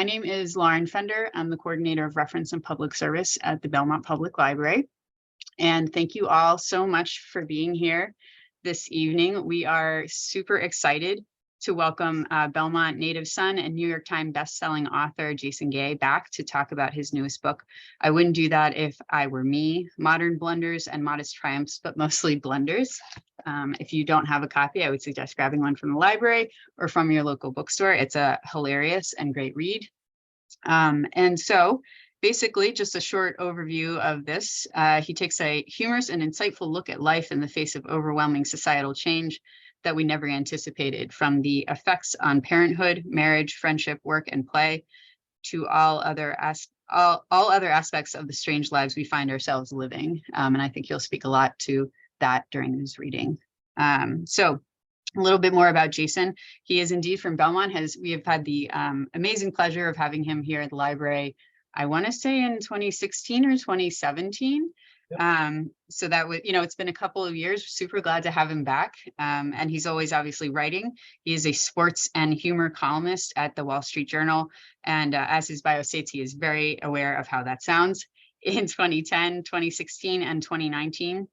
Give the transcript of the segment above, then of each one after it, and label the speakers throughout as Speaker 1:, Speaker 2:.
Speaker 1: My name is Lauren Fender. I'm the coordinator of reference and public service at the Belmont Public Library. And thank you all so much for being here this evening. We are super excited to welcome Belmont native son and New York Times bestselling author Jason Gay back to talk about his newest book. I wouldn't do that if I were me. Modern Blunders and Modest Triumphs, but mostly Blunders. If you don't have a copy, I would suggest grabbing one from the library or from your local bookstore. It's a hilarious and great read. And so basically just a short overview of this. He takes a humorous and insightful look at life in the face of overwhelming societal change that we never anticipated, from the effects on parenthood, marriage, friendship, work, and play, to all other aspects of the strange lives we find ourselves living. And I think you'll speak a lot to that during this reading. So a little bit more about Jason. He is indeed from Belmont. We have had the amazing pleasure of having him here at the library, I want to say in 2016 or 2017. Yep. So that was, it's been a couple of years. Super glad to have him back. And he's always obviously writing. He is a sports and humor columnist at the Wall Street Journal. And as his bio states, he is very aware of how that sounds. In 2010, 2016, and 2019,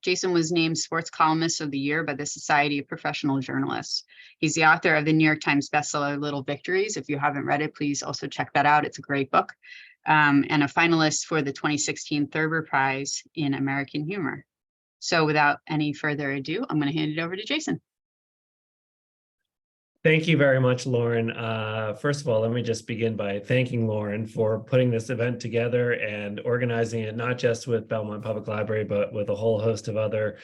Speaker 1: Jason was named Sports Columnist of the Year by the Society of Professional Journalists. He's the author of the New York Times bestseller, Little Victories. If you haven't read it, please also check that out. It's a great book. And a finalist for the 2016 Thurber Prize in American Humor. So without any further ado, I'm going to hand it over to Jason.
Speaker 2: Thank you very much, Lauren. First of all, let me just begin by thanking Lauren for putting this event together and organizing it, not just with Belmont Public Library, but with a whole host of other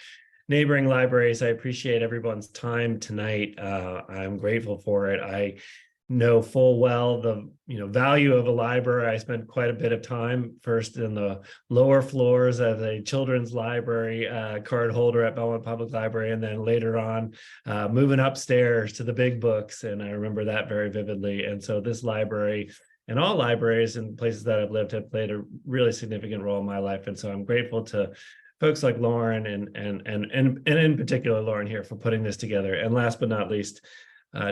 Speaker 2: neighboring libraries. I appreciate everyone's time tonight. I'm grateful for it. I know full well the value of a library. I spent quite a bit of time first in the lower floors as a children's library card holder at Belmont Public Library, and then later on moving upstairs to the big books. And I remember that very vividly. And so this library and all libraries and places that I've lived have played a really significant role in my life. And so I'm grateful to folks like Lauren and in particular Lauren here for putting this together. And last but not least,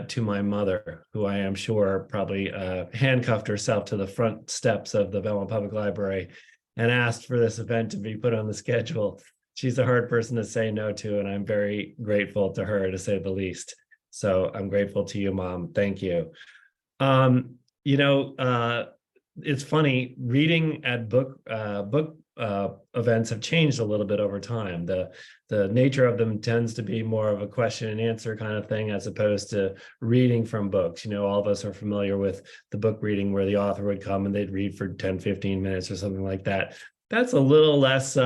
Speaker 2: to my mother, who I am sure probably handcuffed herself to the front steps of the Belmont Public Library and asked for this event to be put on the schedule. She's a hard person to say no to, and I'm very grateful to her, to say the least. So I'm grateful to you, Mom. Thank you. It's funny, reading at book events have changed a little bit over time. The nature of them tends to be more of a question and answer kind of thing, as opposed to reading from books. All of us are familiar with the book reading where the author would come and they'd read for 10, 15 minutes or something like that. That's a little less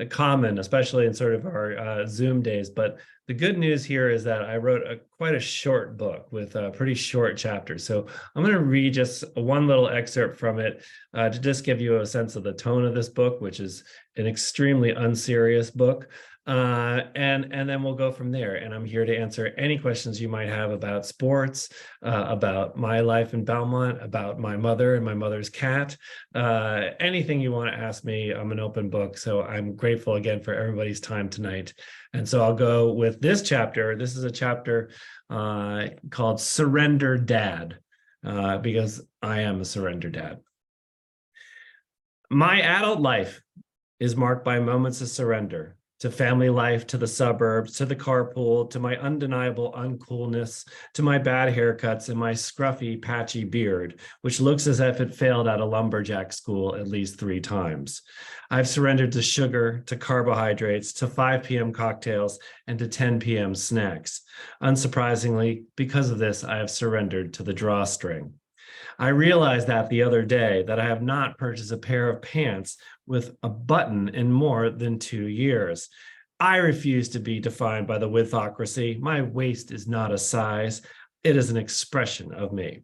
Speaker 2: common, especially in sort of our Zoom days. But the good news here is that I wrote quite a short book with pretty short chapters. So I'm going to read just one little excerpt from it to just give you a sense of the tone of this book, which is an extremely unserious book. And then we'll go from there. And I'm here to answer any questions you might have about sports, about my life in Belmont, about my mother and my mother's cat. Anything you want to ask me, I'm an open book. So I'm grateful again for everybody's time tonight. And so I'll go with this chapter. This is a chapter called Surrender Dad, because I am a surrender dad. My adult life is marked by moments of surrender. To family life, to the suburbs, to the carpool, to my undeniable uncoolness, to my bad haircuts and my scruffy, patchy beard, which looks as if it failed out of lumberjack school at least 3 times. I've surrendered to sugar, to carbohydrates, to 5 p.m. cocktails, and to 10 p.m. snacks. Unsurprisingly, because of this, I have surrendered to the drawstring. I realized that the other day that I have not purchased a pair of pants with a button in more than 2 years. I refuse to be defined by the widthocracy. My waist is not a size. It is an expression of me.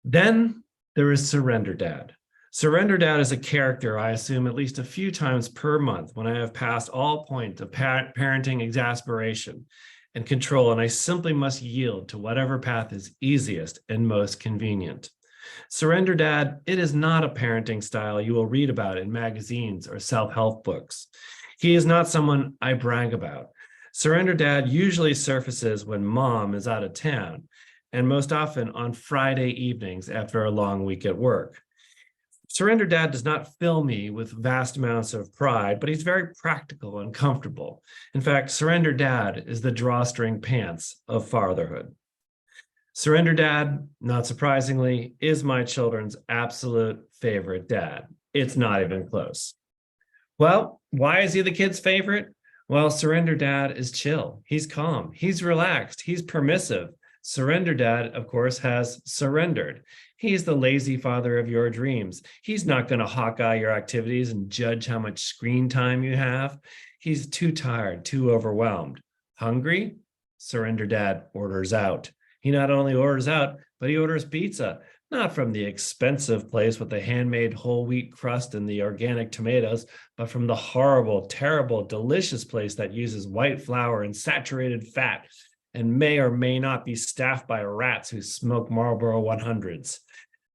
Speaker 2: Then there is Surrender Dad. Surrender Dad is a character I assume at least a few times per month when I have passed all point of parenting exasperation and control, and I simply must yield to whatever path is easiest and most convenient. Surrender Dad, it is not a parenting style you will read about in magazines or self-help books. He is not someone I brag about. Surrender Dad usually surfaces when Mom is out of town, and most often on Friday evenings after a long week at work. Surrender Dad does not fill me with vast amounts of pride, but he's very practical and comfortable. In fact, Surrender Dad is the drawstring pants of fatherhood. Surrender Dad, not surprisingly, is my children's absolute favorite dad. It's not even close. Well, why is he the kid's favorite? Well, Surrender Dad is chill. He's calm. He's relaxed. He's permissive. Surrender Dad, of course, has surrendered. He's the lazy father of your dreams. He's not going to hawkeye your activities and judge how much screen time you have. He's too tired, too overwhelmed. Hungry? Surrender Dad orders out. He not only orders out, but he orders pizza, not from the expensive place with the handmade whole wheat crust and the organic tomatoes, but from the horrible, terrible, delicious place that uses white flour and saturated fat and may or may not be staffed by rats who smoke Marlboro 100s.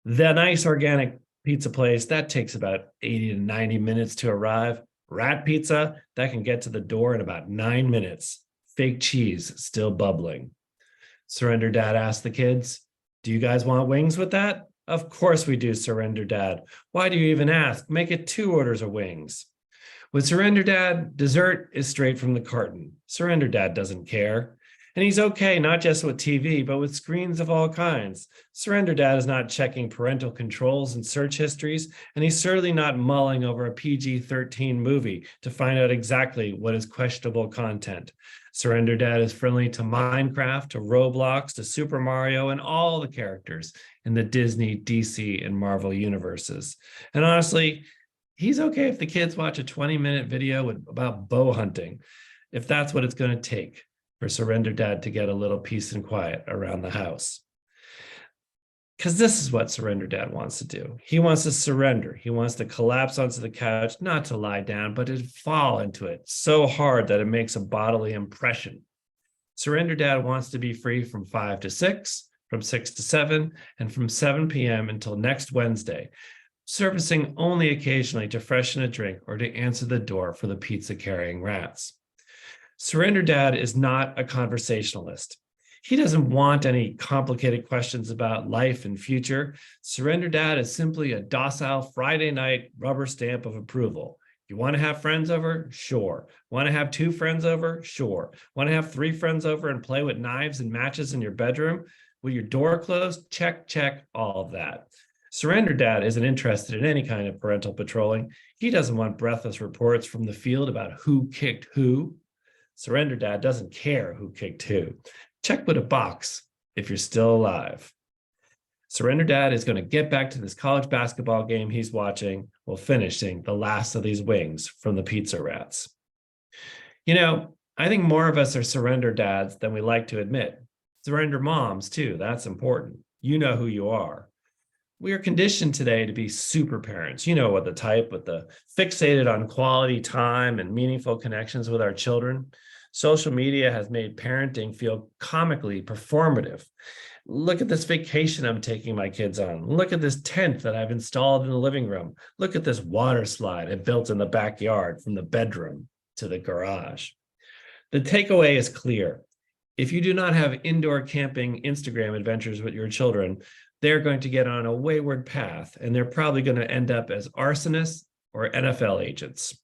Speaker 2: The nice organic pizza place, that takes about 80 to 90 minutes to arrive. Rat pizza, that can get to the door in about 9 minutes. Fake cheese still bubbling. Surrender Dad asks the kids, do you guys want wings with that? Of course we do, Surrender Dad. Why do you even ask? Make it 2 orders of wings. With Surrender Dad, dessert is straight from the carton. Surrender Dad doesn't care. And he's okay, not just with TV, but with screens of all kinds. Surrender Dad is not checking parental controls and search histories, and he's certainly not mulling over a PG-13 movie to find out exactly what is questionable content. Surrender Dad is friendly to Minecraft, to Roblox, to Super Mario, and all the characters in the Disney, DC, and Marvel universes. And honestly, he's okay if the kids watch a 20-minute video about bow hunting, if that's what it's going to take for Surrender Dad to get a little peace and quiet around the house. Because this is what Surrender Dad wants to do. He wants to surrender. He wants to collapse onto the couch, not to lie down, but to fall into it so hard that it makes a bodily impression. Surrender Dad wants to be free from 5 to 6, from 6 to 7, and from 7 p.m. until next Wednesday, servicing only occasionally to freshen a drink or to answer the door for the pizza-carrying rats. Surrender Dad is not a conversationalist. He doesn't want any complicated questions about life and future. Surrender Dad is simply a docile Friday night rubber stamp of approval. You want to have friends over? Sure. Want to have 2 friends over? Sure. Want to have 3 friends over and play with knives and matches in your bedroom? With your door closed? Check, check, all of that. Surrender Dad isn't interested in any kind of parental patrolling. He doesn't want breathless reports from the field about who kicked who. Surrender Dad doesn't care who kicked who. Check with a box if you're still alive. Surrender Dad is going to get back to this college basketball game he's watching while finishing the last of these wings from the pizza rats. You know, I think more of us are surrender dads than we like to admit. Surrender moms, too. That's important. You know who you are. We are conditioned today to be super parents. You know what the type, with the fixated on quality time and meaningful connections with our children. Social media has made parenting feel comically performative. Look at this vacation I'm taking my kids on. Look at this tent that I've installed in the living room. Look at this water slide I built in the backyard from the bedroom to the garage. The takeaway is clear. If you do not have indoor camping Instagram adventures with your children, they're going to get on a wayward path, and they're probably going to end up as arsonists or NFL agents.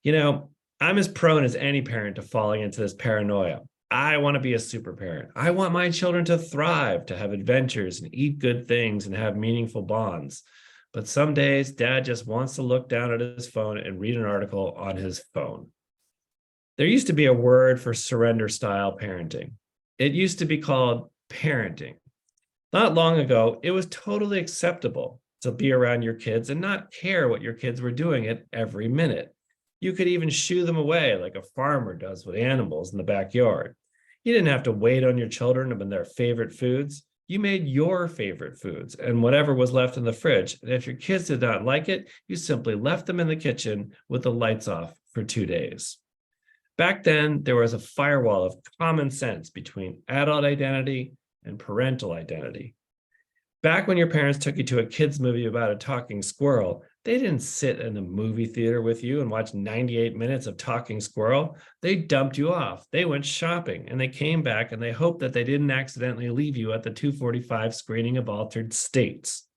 Speaker 2: You know, I'm as prone as any parent to falling into this paranoia. I want to be a super parent. I want my children to thrive, to have adventures and eat good things and have meaningful bonds. But some days, Dad just wants to look down at his phone and read an article on his phone. There used to be a word for surrender-style parenting. It used to be called parenting. Not long ago, it was totally acceptable to be around your kids and not care what your kids were doing at every minute. You could even shoo them away like a farmer does with animals in the backyard. You didn't have to wait on your children and their favorite foods. You made your favorite foods and whatever was left in the fridge. And if your kids did not like it, you simply left them in the kitchen with the lights off for 2 days. Back then, there was a firewall of common sense between adult identity and parental identity. Back when your parents took you to a kids movie about a talking squirrel, they didn't sit in a movie theater with you and watch 98 minutes of talking squirrel. They dumped you off. They went shopping and they came back and they hoped that they didn't accidentally leave you at the 2:45 screening of Altered States.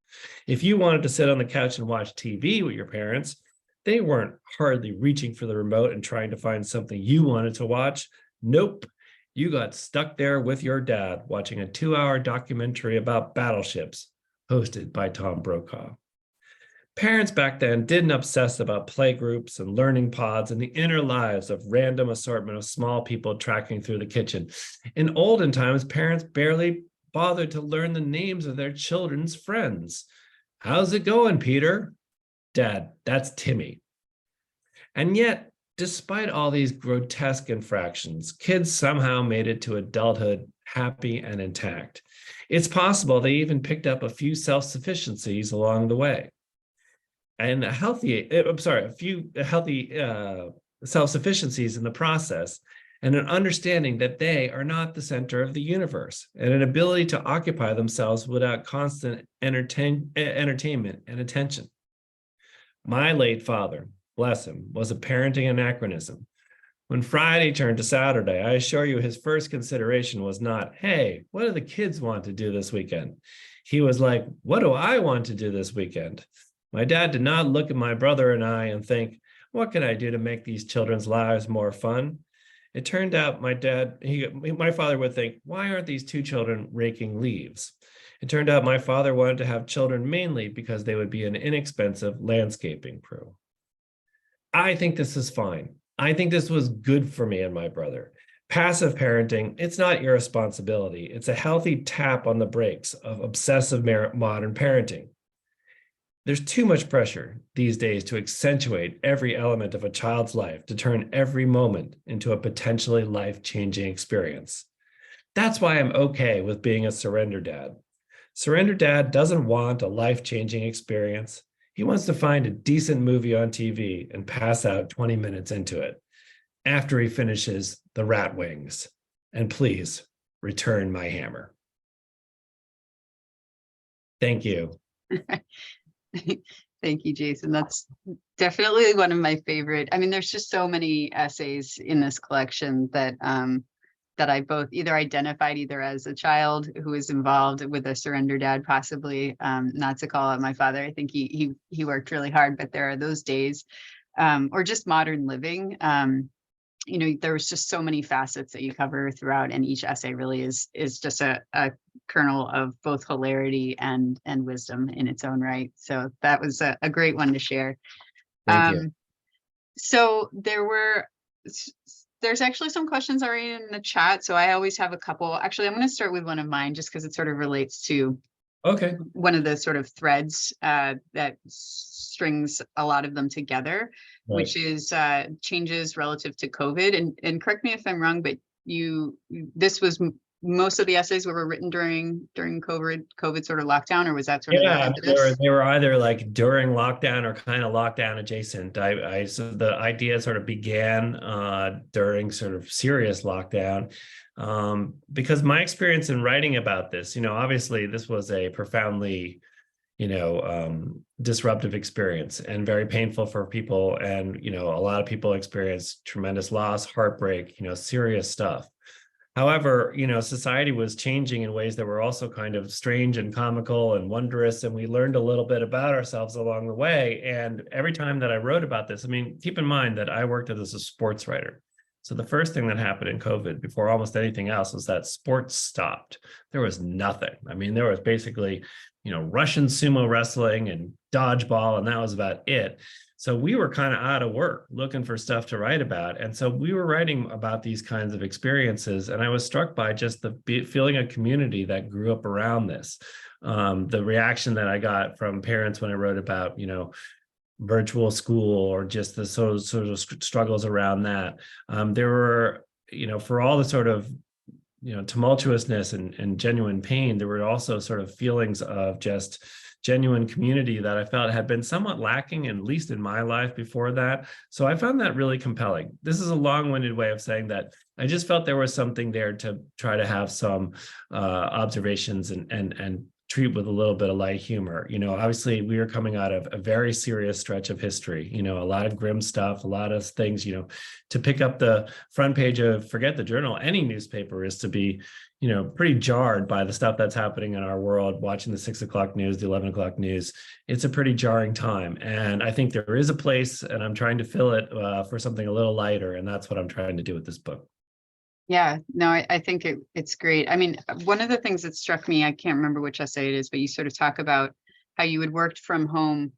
Speaker 2: If you wanted to sit on the couch and watch TV with your parents, they weren't hardly reaching for the remote and trying to find something you wanted to watch. Nope. You got stuck there with your dad watching a 2-hour documentary about battleships hosted by Tom Brokaw. Parents back then didn't obsess about playgroups and learning pods and the inner lives of random assortment of small people tracking through the kitchen. In olden times, parents barely bothered to learn the names of their children's friends. How's it going, Peter? Dad, that's Timmy. And yet, despite all these grotesque infractions, kids somehow made it to adulthood happy and intact. It's possible they even picked up a few self-sufficiencies along the way. And a few healthy self-sufficiencies in the process, and an understanding that they are not the center of the universe, and an ability to occupy themselves without constant entertainment and attention. My late father, bless him, was a parenting anachronism. When Friday turned to Saturday, I assure you his first consideration was not, hey, what do the kids want to do this weekend? He was like, what do I want to do this weekend? My dad did not look at my brother and I and think, what can I do to make these children's lives more fun? It turned out my father would think, why aren't these two children raking leaves? It turned out my father wanted to have children mainly because they would be an inexpensive landscaping crew. I think this is fine. I think this was good for me and my brother. Passive parenting, it's not irresponsibility. It's a healthy tap on the brakes of obsessive modern parenting. There's too much pressure these days to accentuate every element of a child's life, to turn every moment into a potentially life-changing experience. That's why I'm okay with being a surrender dad. Surrender dad doesn't want a life-changing experience. He wants to find a decent movie on TV and pass out 20 minutes into it after he finishes The Rat Wings. And please return my hammer. Thank you.
Speaker 1: Thank you, Jason. That's definitely one of my favorite. I mean, there's just so many essays in this collection that that I both either identified either as a child who was involved with a surrender dad, possibly, not to call out my father. I think he worked really hard, but there are those days, or just modern living. You know, there was just so many facets that you cover throughout, and each essay really is just a kernel of both hilarity and wisdom in its own right. So that was a great one to share.
Speaker 2: Thank you.
Speaker 1: So there's actually some questions already in the chat. So I always have a couple. Actually, I'm going to start with one of mine just because it sort of relates to one of the sort of threads that strings a lot of them together, right, which is changes relative to COVID. And correct me if I'm wrong, but this was most of the essays were written during COVID sort of lockdown, or was that sort of the impetus?
Speaker 2: They were either like during lockdown or kind of lockdown adjacent. So the idea sort of began during sort of serious lockdown, because my experience in writing about this, you know, obviously this was a profoundly, you know, disruptive experience and very painful for people. And, you know, a lot of people experienced tremendous loss, heartbreak, you know, serious stuff. However, you know, society was changing in ways that were also kind of strange and comical and wondrous, and we learned a little bit about ourselves along the way. And every time that I wrote about this, I mean, keep in mind that I worked as a sports writer. So the first thing that happened in COVID before almost anything else was that sports stopped. There was nothing. I mean, there was basically, you know, Russian sumo wrestling and dodgeball, and that was about it. So we were kind of out of work looking for stuff to write about. And so we were writing about these kinds of experiences. And I was struck by just the feeling of community that grew up around this. The reaction that I got from parents when I wrote about, you know, virtual school or just the sort of struggles around that. There were, you know, for all the sort of, you know, tumultuousness and genuine pain, there were also sort of feelings of just genuine community that I felt had been somewhat lacking, at least in my life before that. So I found that really compelling. This is a long-winded way of saying that I just felt there was something there to try to have some observations and treat with a little bit of light humor. Obviously we are coming out of a very serious stretch of history, a lot of grim stuff, a lot of things, to pick up the front page of, forget the journal, any newspaper, is to be, pretty jarred by the stuff that's happening in our world, watching the 6 o'clock news, the 11 o'clock news. It's a pretty jarring time. And I think there is a place, and I'm trying to fill it for something a little lighter. And that's what I'm trying to do with this book.
Speaker 1: Yeah, no, I think it's great. I mean, one of the things that struck me, I can't remember which essay it is, but you sort of talk about how you had worked from home,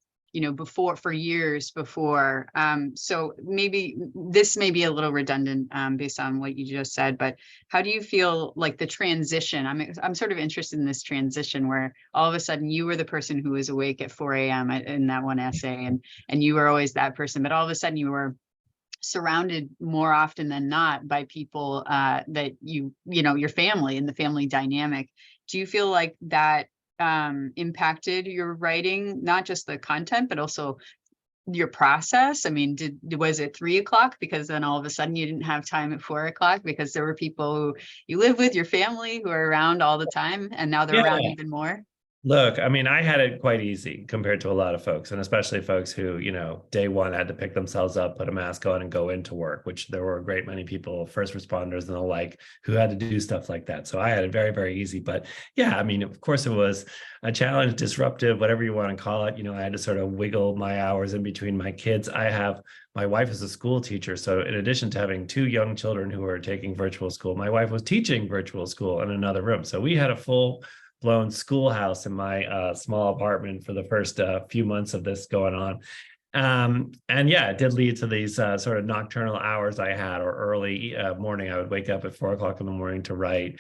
Speaker 1: before, for years before. So maybe this may be a little redundant based on what you just said, but how do you feel like the transition? I'm sort of interested in this transition where all of a sudden you were the person who was awake at 4 a.m. in that one essay, and you were always that person, but all of a sudden you were surrounded more often than not by people that your family and the family dynamic. Do you feel like that impacted your writing, not just the content, but also your process? I mean, was it 3 o'clock because then all of a sudden you didn't have time at 4 o'clock because there were people who you live with, your family, who are around all the time, and now they're around even more?
Speaker 2: Look, I mean, I had it quite easy compared to a lot of folks, and especially folks who, day one had to pick themselves up, put a mask on, and go into work, which there were a great many people, first responders and the like, who had to do stuff like that. So I had it very, very easy. But yeah, I mean, of course, it was a challenge, disruptive, whatever you want to call it. I had to sort of wiggle my hours in between my kids. My wife is a school teacher. So in addition to having 2 young children who were taking virtual school, my wife was teaching virtual school in another room. So we had a full-blown schoolhouse in my small apartment for the first few months of this going on. And yeah, it did lead to these sort of nocturnal hours I had, or early morning. I would wake up at 4 o'clock in the morning to write,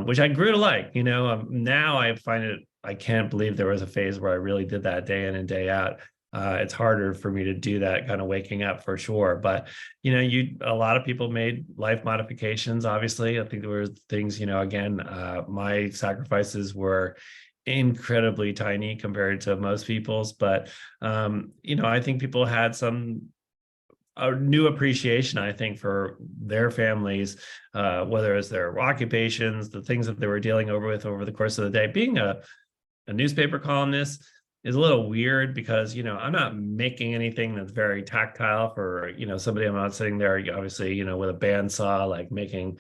Speaker 2: which I grew to like. Now I find it, I can't believe there was a phase where I really did that day in and day out. It's harder for me to do that kind of waking up, for sure. But, a lot of people made life modifications. Obviously, I think there were things, again, my sacrifices were incredibly tiny compared to most people's. But, I think people had a new appreciation, I think, for their families, whether it's their occupations, the things that they were dealing with over the course of the day. Being a newspaper columnist is a little weird because, I'm not making anything that's very tactile for, somebody. I'm not sitting there, obviously, with a bandsaw, like making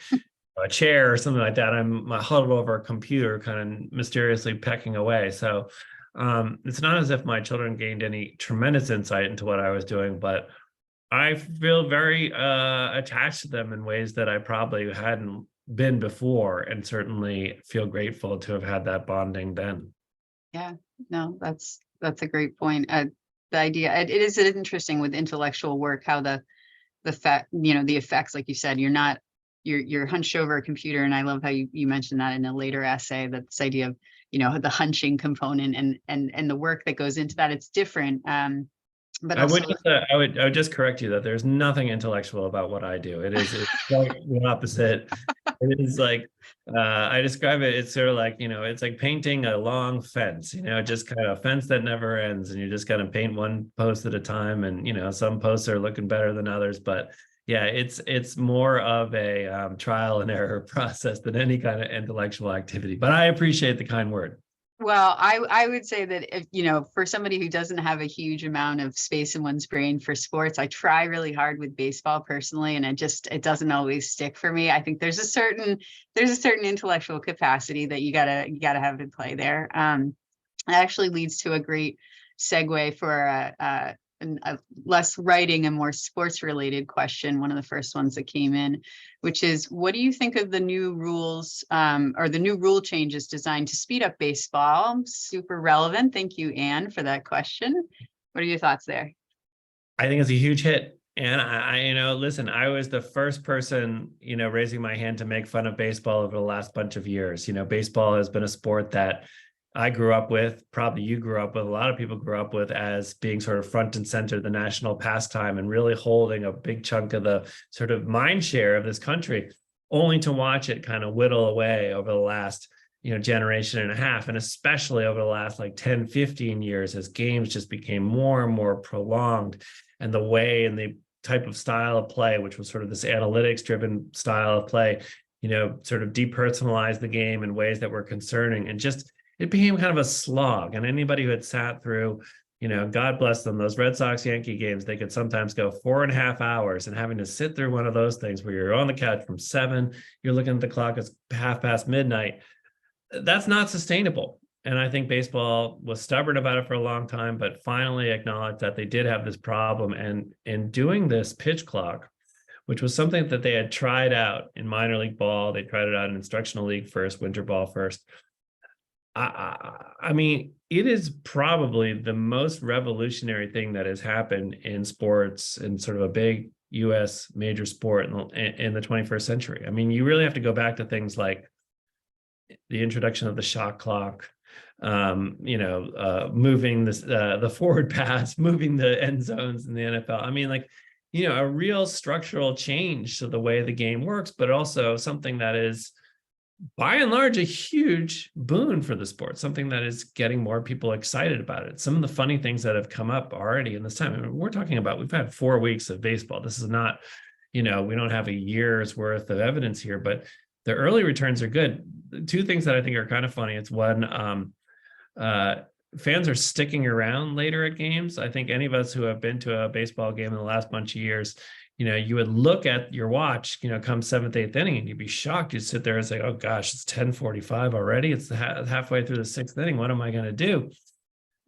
Speaker 2: a chair or something like that. I'm huddled over a computer, kind of mysteriously pecking away. So it's not as if my children gained any tremendous insight into what I was doing, but I feel very attached to them in ways that I probably hadn't been before, and certainly feel grateful to have had that bonding then.
Speaker 1: Yeah, no, that's a great point. The idea, it is interesting with intellectual work, how the the effects, like you said, you're hunched over a computer. And I love how you mentioned that in a later essay, that this idea of, the hunching component and the work that goes into that. It's different. But also,
Speaker 2: I would just correct you that there's nothing intellectual about what I do. It's quite the opposite. It is like, I describe it, it's sort of like, it's like painting a long fence, just kind of a fence that never ends, and you just kind of paint one post at a time. And, some posts are looking better than others, but yeah, it's more of a trial and error process than any kind of intellectual activity. But I appreciate the kind word.
Speaker 1: well, I would say that if, for somebody who doesn't have a huge amount of space in one's brain for sports, I try really hard with baseball personally, and it doesn't always stick for me. I think there's a certain intellectual capacity that you gotta have in play there. It actually leads to a great segue for a less writing and more sports related question, one of the first ones that came in, which is, what do you think of the new rules or the new rule changes designed to speed up baseball? Super relevant. Thank you, Anne, for that question. What are your thoughts there?
Speaker 2: I think it's a huge hit. And listen, I was the first person, raising my hand to make fun of baseball over the last bunch of years. Baseball has been a sport that I grew up with, probably you grew up with, a lot of people grew up with, as being sort of front and center, the national pastime, and really holding a big chunk of the sort of mind share of this country, only to watch it kind of whittle away over the last, generation and a half, and especially over the last like 10, 15 years, as games just became more and more prolonged, and the way and the type of style of play, which was sort of this analytics driven style of play, sort of depersonalized the game in ways that were concerning. And just, it became kind of a slog. And anybody who had sat through, God bless them, those Red Sox Yankee games, they could sometimes go 4.5 hours, and having to sit through one of those things where you're on the couch from 7, you're looking at the clock, it's midnight. That's not sustainable. And I think baseball was stubborn about it for a long time, but finally acknowledged that they did have this problem. And in doing this pitch clock, which was something that they had tried out in minor league ball, they tried it out in instructional league first, winter ball first. I mean, it is probably the most revolutionary thing that has happened in sports, in sort of a big US major sport in the 21st century. I mean, you really have to go back to things like the introduction of the shot clock, moving this, the forward pass, moving the end zones in the NFL. I mean, like, a real structural change to the way the game works, but also something that is, by and large, a huge boon for the sport, something that is getting more people excited about it. Some of the funny things that have come up already in this time, I mean, we're talking about, we've had 4 weeks of baseball. This is not, we don't have a year's worth of evidence here, but the early returns are good. 2 things that I think are kind of funny. It's one, fans are sticking around later at games. I think any of us who have been to a baseball game in the last bunch of years, you would look at your watch, come 7th, 8th inning, and you'd be shocked. You'd sit there and say, oh gosh, it's 10:45 already. It's halfway through the 6th inning. What am I going to do?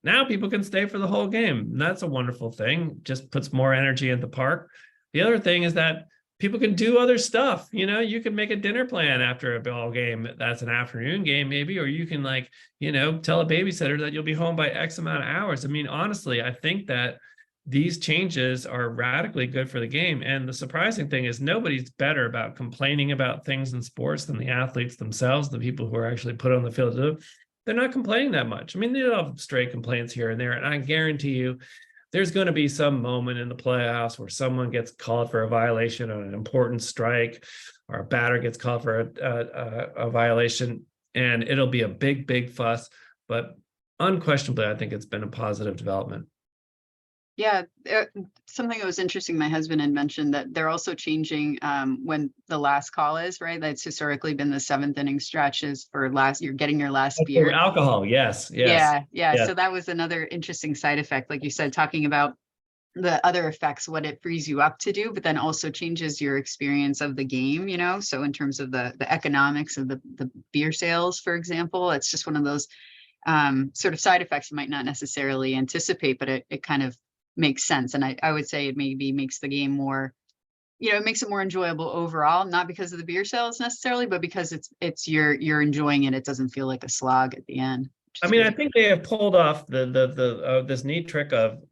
Speaker 2: Now people can stay for the whole game. And that's a wonderful thing. Just puts more energy in the park. The other thing is that people can do other stuff. You can make a dinner plan after a ball game. That's an afternoon game maybe, or you can tell a babysitter that you'll be home by X amount of hours. I mean, honestly, I think that these changes are radically good for the game. And the surprising thing is nobody's better about complaining about things in sports than the athletes themselves, the people who are actually put on the field. They're not complaining that much. I mean, they have stray complaints here and there. And I guarantee you, there's going to be some moment in the playoffs where someone gets called for a violation on an important strike, or a batter gets called for a violation, and it'll be a big, big fuss. But unquestionably, I think it's been a positive development.
Speaker 1: Yeah, something that was interesting, my husband had mentioned that they're also changing when the last call is, right? That's historically been the 7th inning stretches for you're getting your last beer.
Speaker 2: Alcohol, yes.
Speaker 1: Yeah.
Speaker 2: Yes.
Speaker 1: So that was another interesting side effect, like you said, talking about the other effects, what it frees you up to do, but then also changes your experience of the game, So in terms of the economics of the beer sales, for example, it's just one of those sort of side effects you might not necessarily anticipate, but it kind of makes sense. And I would say it maybe makes the game more, it makes it more enjoyable overall, not because of the beer sales necessarily, but because it's you're enjoying it. It doesn't feel like a slog at the end.
Speaker 2: I mean, I think they have pulled off this neat trick of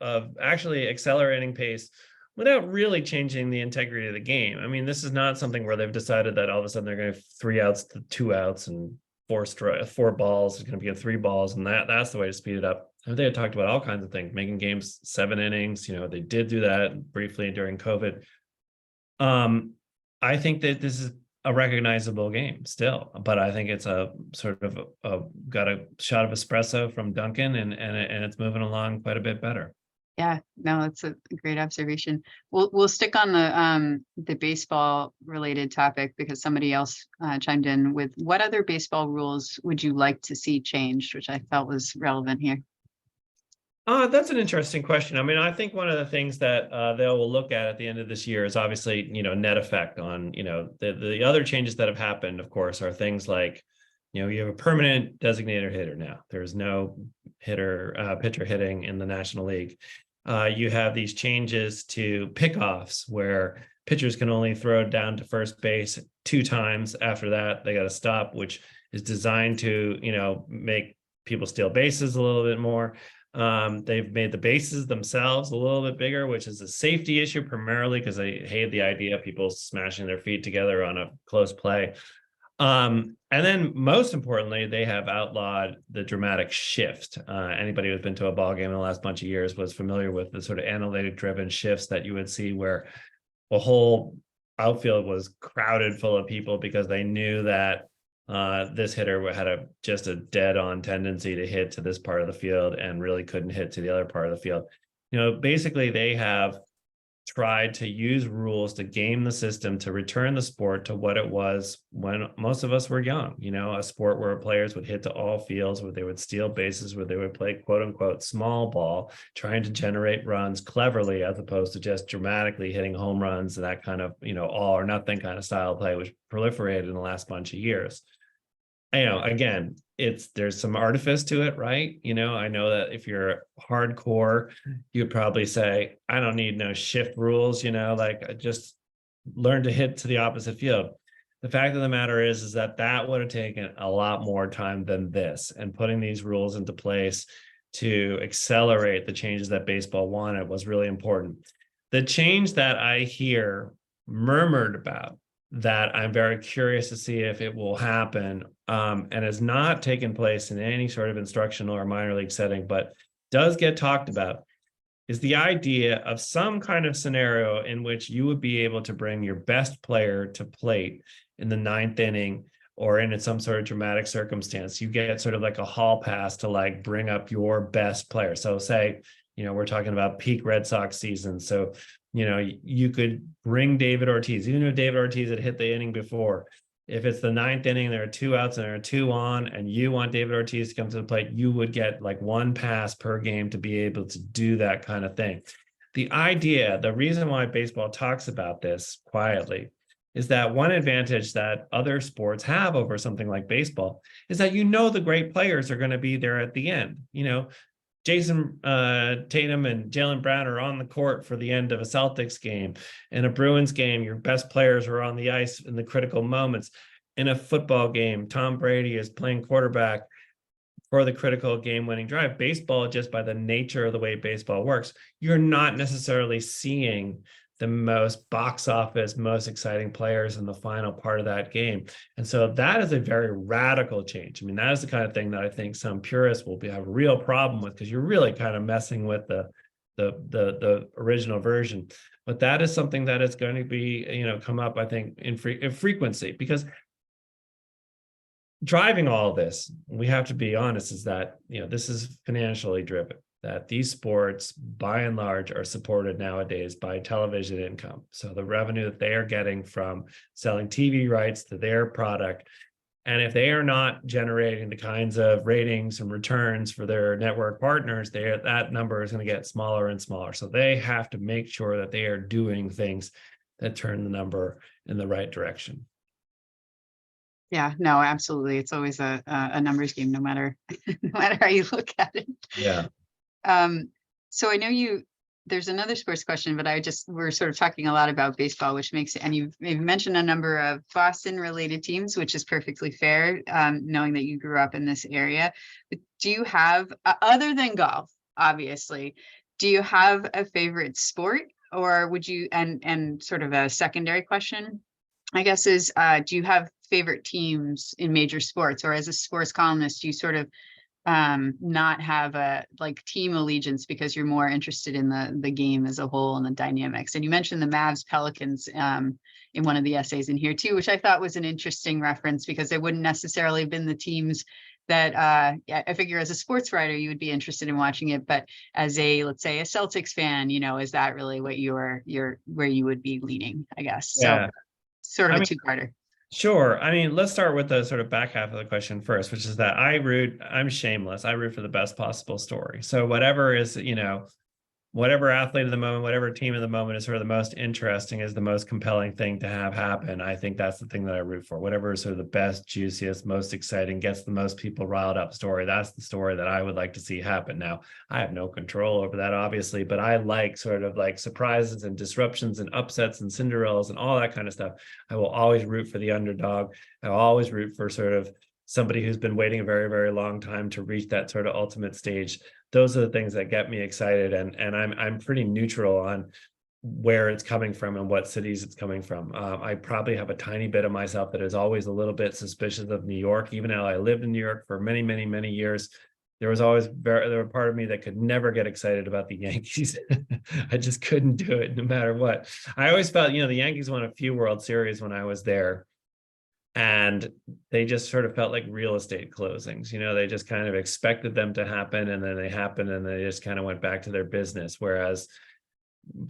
Speaker 2: actually accelerating pace without really changing the integrity of the game. I mean, this is not something where they've decided that all of a sudden they're going to have 3 outs to 2 outs and 4 balls is going to be 3 balls, and that's the way to speed it up. They had talked about all kinds of things, making games 7 innings. They did do that briefly during COVID. I think that this is a recognizable game still, but I think it's a sort of got a shot of espresso from Duncan, and it's moving along quite a bit better.
Speaker 1: Yeah, no, that's a great observation. We'll stick on the baseball related topic because somebody else chimed in with what other baseball rules would you like to see changed, which I felt was relevant here.
Speaker 2: That's an interesting question. I mean, I think one of the things that they will look at the end of this year is obviously, net effect on, the other changes that have happened, of course, are things like, you have a permanent designated hitter now. There's no pitcher hitting in the National League. You have these changes to pickoffs where pitchers can only throw down to first base 2 times. After that, they got to stop, which is designed to, make people steal bases a little bit more. They've made the bases themselves a little bit bigger, which is a safety issue primarily because they hate the idea of people smashing their feet together on a close play. And then most importantly, they have outlawed the dramatic shift. Anybody who's been to a ball game in the last bunch of years was familiar with the sort of analytic driven shifts that you would see where the whole outfield was crowded full of people because they knew that this hitter had just a dead-on tendency to hit to this part of the field and really couldn't hit to the other part of the field. Basically they have tried to use rules to game the system to return the sport to what it was when most of us were young. A sport where players would hit to all fields, where they would steal bases, where they would play quote unquote small ball, trying to generate runs cleverly as opposed to just dramatically hitting home runs and that kind of, all or nothing kind of style of play, which proliferated in the last bunch of years. Again, there's some artifice to it, right? I know that if you're hardcore, you'd probably say, I don't need no shift rules, like just learn to hit to the opposite field. The fact of the matter is that would have taken a lot more time than this, and putting these rules into place to accelerate the changes that baseball wanted was really important. The change that I hear murmured about, that I'm very curious to see if it will happen, and has not taken place in any sort of instructional or minor league setting, but does get talked about, is the idea of some kind of scenario in which you would be able to bring your best player to plate in the ninth inning, or in some sort of dramatic circumstance. You get sort of like a hall pass to like bring up your best player. So say, we're talking about peak Red Sox season. So you could bring David Ortiz, even if David Ortiz had hit the inning before. If it's the ninth inning, there are 2 outs and there are 2 on, and you want David Ortiz to come to the plate, you would get like 1 pass per game to be able to do that kind of thing. The reason why baseball talks about this quietly is that one advantage that other sports have over something like baseball is that the great players are going to be there at the end. Jason Tatum and Jaylen Brown are on the court for the end of a Celtics game. In a Bruins game, your best players are on the ice in the critical moments. In a football game, Tom Brady is playing quarterback for the critical game-winning drive. Baseball, just by the nature of the way baseball works, you're not necessarily seeing the most box office, most exciting players in the final part of that game. And so that is a very radical change. I mean, that is the kind of thing that I think some purists will have a real problem with, because you're really kind of messing with the original version. But that is something that is going to be, come up, I think, in frequency, because driving all of this, we have to be honest, is that, this is financially driven. That these sports, by and large, are supported nowadays by television income. So the revenue that they are getting from selling TV rights to their product, and if they are not generating the kinds of ratings and returns for their network partners, that number is going to get smaller and smaller. So they have to make sure that they are doing things that turn the number in the right direction.
Speaker 1: Yeah, no, absolutely. It's always a numbers game, no matter how you look at it.
Speaker 2: Yeah.
Speaker 1: So I know there's another sports question, but we're sort of talking a lot about baseball, which makes it, and you've mentioned a number of Boston related teams, which is perfectly fair, knowing that you grew up in this area. But do you have, other than golf, obviously, do you have a favorite sport, or would you, and sort of a secondary question, I guess, is, do you have favorite teams in major sports, or as a sports columnist, do you sort of not have a team allegiance because you're more interested in the game as a whole and the dynamics? And you mentioned the Mavs Pelicans in one of the essays in here too, which I thought was an interesting reference, because they wouldn't necessarily have been the teams that I figure as a sports writer you would be interested in watching it, but as let's say a Celtics fan, is that really what where you would be leaning, I guess?
Speaker 2: Yeah.
Speaker 1: So sort of a two-parter.
Speaker 2: Sure. I mean, let's start with the sort of back half of the question first, which is that I'm shameless. I root for the best possible story. So whatever is, whatever athlete of the moment, whatever team of the moment is sort of the most interesting, is the most compelling thing to have happen. I think that's the thing that I root for. Whatever is sort of the best, juiciest, most exciting, gets the most people riled up story. That's the story that I would like to see happen. Now, I have no control over that, obviously, but I like sort of like surprises and disruptions and upsets and Cinderellas and all that kind of stuff. I will always root for the underdog. I will always root for sort of somebody who's been waiting a very, very long time to reach that sort of ultimate stage. Those are the things that get me excited, and I'm pretty neutral on where it's coming from and what cities it's coming from. I probably have a tiny bit of myself that is always a little bit suspicious of New York, even though I lived in New York for many, many, many years. There was a part of me that could never get excited about the Yankees. I just couldn't do it no matter what. I always felt, the Yankees won a few World Series when I was there, and they just sort of felt like real estate closings. They just kind of expected them to happen, and then they happened, and they just kind of went back to their business. Whereas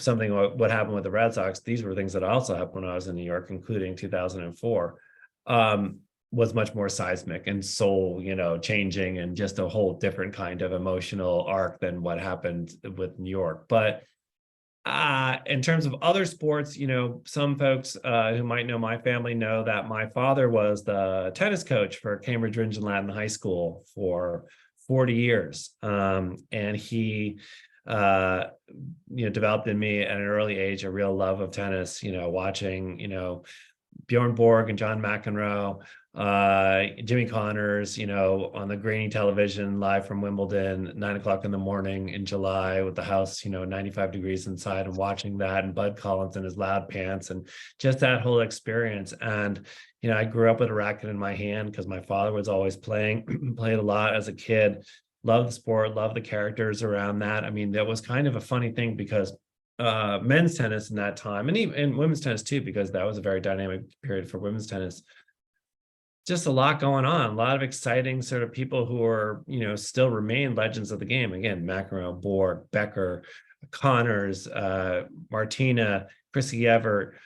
Speaker 2: something what happened with the Red Sox, these were things that also happened when I was in New York, including 2004, was much more seismic and soul, changing, and just a whole different kind of emotional arc than what happened with New York. But in terms of other sports, some folks who might know my family know that my father was the tennis coach for Cambridge Ridge and Latin High School for 40 years. And he, developed in me at an early age a real love of tennis, watching, Bjorn Borg and John McEnroe, Jimmy Connors, on the grainy television live from Wimbledon, 9 o'clock in the morning in July with the house, 95 degrees inside, and watching that, and Bud Collins in his loud pants, and just that whole experience. And, I grew up with a racket in my hand because my father was always playing, played a lot as a kid, loved the sport, loved the characters around that. I mean, that was kind of a funny thing because men's tennis in that time, and even women's tennis too, because that was a very dynamic period for women's tennis. Just a lot going on, a lot of exciting sort of people who are, still remain legends of the game. Again, McEnroe, Borg, Becker, Connors, Martina, Chrissy Evert.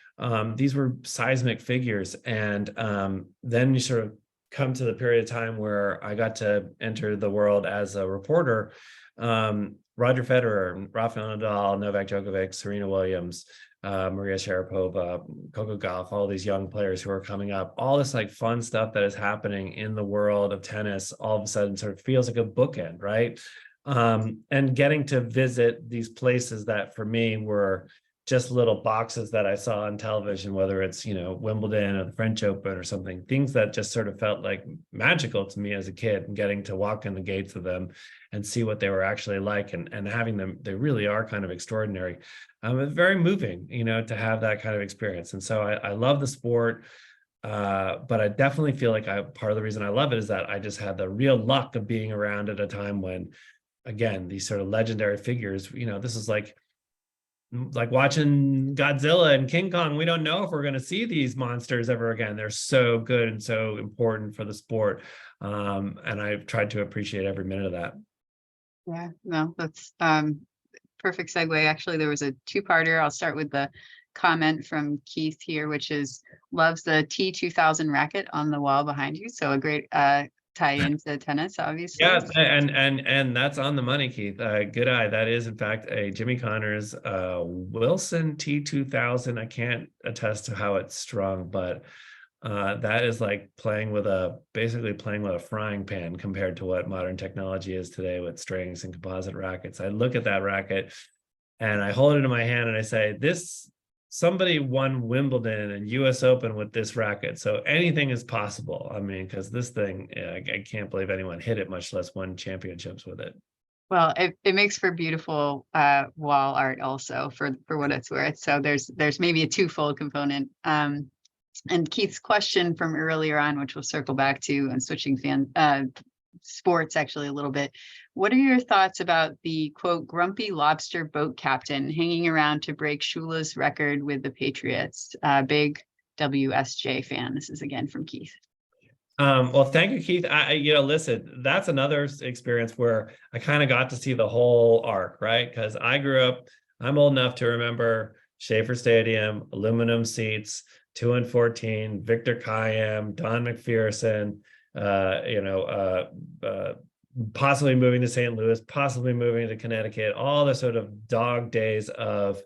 Speaker 2: These were seismic figures. And then you sort of come to the period of time where I got to enter the world as a reporter. Roger Federer, Rafael Nadal, Novak Djokovic, Serena Williams, Maria Sharapova, Coco Gauff, all these young players who are coming up, all this like fun stuff that is happening in the world of tennis, all of a sudden sort of feels like a bookend, right? And getting to visit these places that for me were just little boxes that I saw on television, whether it's, Wimbledon or the French Open or something, things that just sort of felt like magical to me as a kid, and getting to walk in the gates of them and see what they were actually like, and having them, they really are kind of extraordinary. It's very moving, to have that kind of experience. And so I love the sport, but I definitely feel like part of the reason I love it is that I just had the real luck of being around at a time when, again, these sort of legendary figures, this is like watching Godzilla and King Kong. We don't know if we're going to see these monsters ever again. They're so good and so important for the sport. And I've tried to appreciate every minute of that.
Speaker 1: Yeah, no, that's perfect segue. Actually, there was a two-parter. I'll start with the comment from Keith here, which is loves the T2000 racket on the wall behind you. So a great tie into tennis, obviously.
Speaker 2: Yeah, and that's on the money, Keith. Good eye. That is, in fact, a Jimmy Connors Wilson T2000. I can't attest to how it's strung, but that is like basically playing with a frying pan compared to what modern technology is today with strings and composite rackets. I look at that racket and I hold it in my hand and I say, somebody won Wimbledon and US Open with this racket. So anything is possible. I mean, because this thing, I can't believe anyone hit it, much less won championships with it.
Speaker 1: Well, it makes for beautiful wall art also, for what it's worth. So there's maybe a twofold component. And Keith's question from earlier on, which we'll circle back to, and switching sports actually a little bit. What are your thoughts about the quote grumpy lobster boat captain hanging around to break Shula's record with the Patriots? Big WSJ fan. This is again from Keith.
Speaker 2: Well, thank you, Keith. Listen, that's another experience where I kind of got to see the whole arc, right? Because I'm old enough to remember Schaefer Stadium, aluminum seats, 2-14, Victor Kayam, Don McPherson, possibly moving to St. Louis, possibly moving to Connecticut, all the sort of dog days of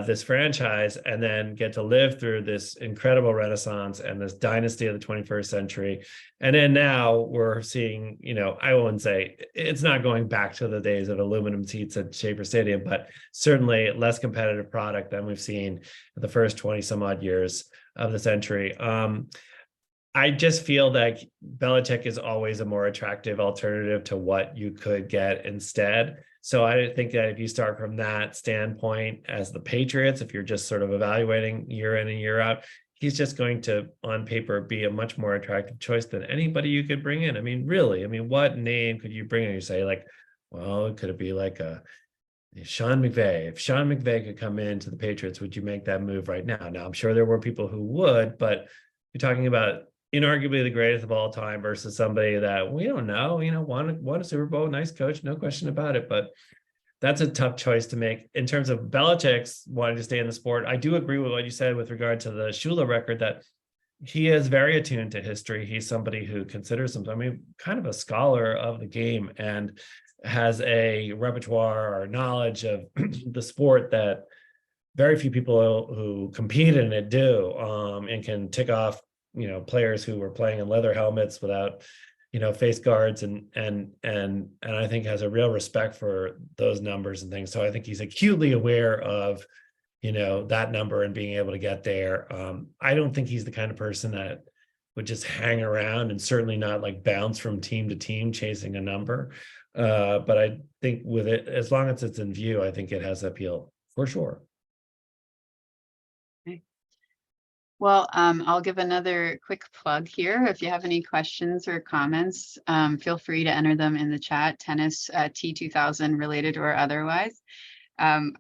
Speaker 2: this franchise, and then get to live through this incredible renaissance and this dynasty of the 21st century. And then now we're seeing, I wouldn't say it's not going back to the days of aluminum seats at Schaefer Stadium, but certainly less competitive product than we've seen in the first 20 some odd years of the century. I just feel like Belichick is always a more attractive alternative to what you could get instead. So I think that if you start from that standpoint as the Patriots, if you're just sort of evaluating year in and year out, he's just going to, on paper, be a much more attractive choice than anybody you could bring in. I mean, really, what name could you bring in? You say like, well, could it be like Sean McVay? If Sean McVay could come into the Patriots, would you make that move right now? Now, I'm sure there were people who would, but you're talking about inarguably the greatest of all time versus somebody that we don't know, won a Super Bowl, nice coach, no question about it. But that's a tough choice to make. In terms of Belichick's wanting to stay in the sport, I do agree with what you said with regard to the Shula record, that he is very attuned to history. He's somebody who considers himself, I mean, kind of a scholar of the game, and has a repertoire or knowledge of the sport that very few people who compete in it do, and can tick off, players who were playing in leather helmets without, face guards, and I think has a real respect for those numbers and things. So I think he's acutely aware of, that number and being able to get there. I don't think he's the kind of person that would just hang around, and certainly not like bounce from team to team chasing a number. But I think with it, as long as it's in view, I think it has appeal for sure.
Speaker 1: Well, I'll give another quick plug here. If you have any questions or comments, feel free to enter them in the chat, tennis, T2000 related or otherwise. And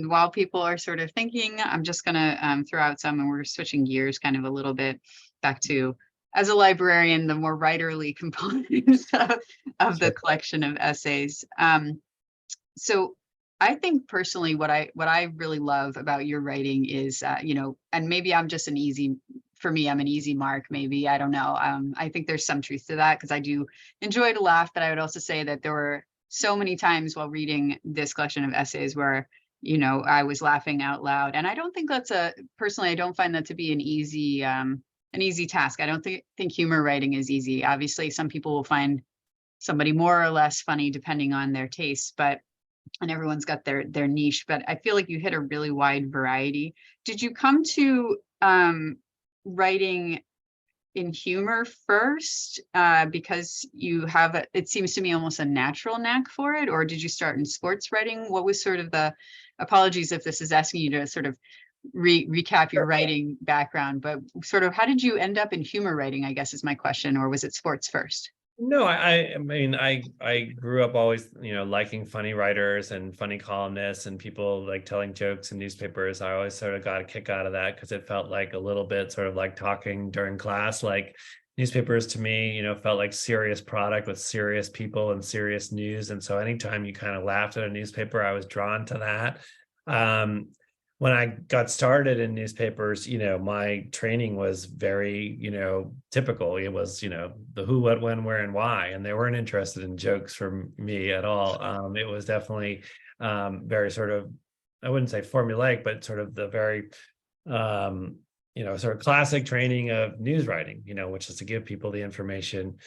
Speaker 1: while people are sort of thinking, I'm just gonna throw out some, and we're switching gears kind of a little bit back to, as a librarian, the more writerly components of the collection of essays. So I think personally, what I really love about your writing is, and maybe I'm just I'm an easy mark, maybe, I don't know. I think there's some truth to that, because I do enjoy to laugh, but I would also say that there were so many times while reading this collection of essays where, I was laughing out loud. And I don't think personally, I don't find that to be an easy task. I don't think humor writing is easy. Obviously, some people will find somebody more or less funny depending on their tastes, and everyone's got their niche, but I feel like you hit a really wide variety. Did you come to writing in humor first because you have it seems to me almost a natural knack for it, or did you start in sports writing? What was sort of apologies if this is asking you to sort of recap your writing background, but sort of how did you end up in humor writing, I guess is my question, or was it sports first?
Speaker 2: No, I mean, I grew up always, liking funny writers and funny columnists and people like telling jokes in newspapers. I always sort of got a kick out of that, because it felt like a little bit sort of like talking during class. Like newspapers to me, felt like serious product with serious people and serious news. And so anytime you kind of laughed at a newspaper, I was drawn to that. When I got started in newspapers, my training was very, typical. It was, the who, what, when, where, and why. And they weren't interested in jokes from me at all. It was definitely very sort of, I wouldn't say formulaic, but sort of the very, sort of classic training of news writing, which is to give people the information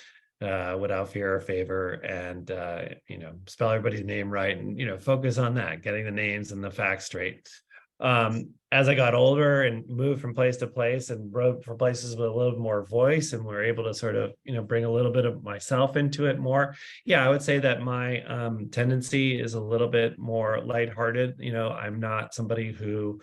Speaker 2: without fear or favor, and, spell everybody's name right, and, focus on that, getting the names and the facts straight. As I got older and moved from place to place and wrote for places with a little more voice, and were able to sort of, bring a little bit of myself into it more. Yeah, I would say that my tendency is a little bit more lighthearted. I'm not somebody who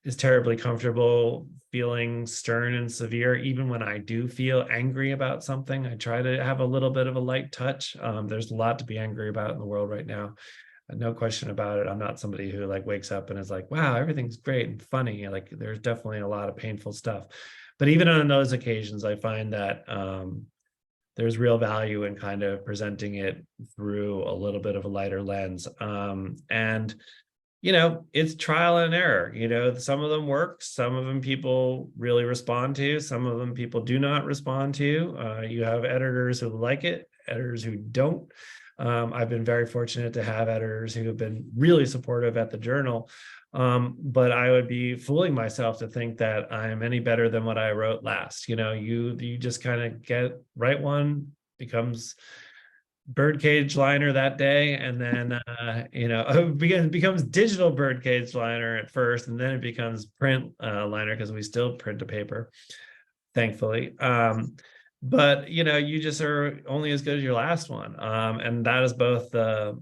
Speaker 2: is terribly comfortable feeling stern and severe. Even when I do feel angry about something, I try to have a little bit of a light touch. There's a lot to be angry about in the world right now. No question about it. I'm not somebody who like wakes up and is like, wow, everything's great and funny. Like there's definitely a lot of painful stuff. But even on those occasions, I find that there's real value in kind of presenting it through a little bit of a lighter lens. And it's trial and error. Some of them work, some of them people really respond to, some of them people do not respond to. You have editors who like it, editors who don't. I've been very fortunate to have editors who have been really supportive at the journal. But I would be fooling myself to think that I'm any better than what I wrote last. You just kind of write one, becomes birdcage liner that day, and then it becomes digital birdcage liner at first, and then it becomes print liner, because we still print a paper, thankfully. But you just are only as good as your last one, and that is both the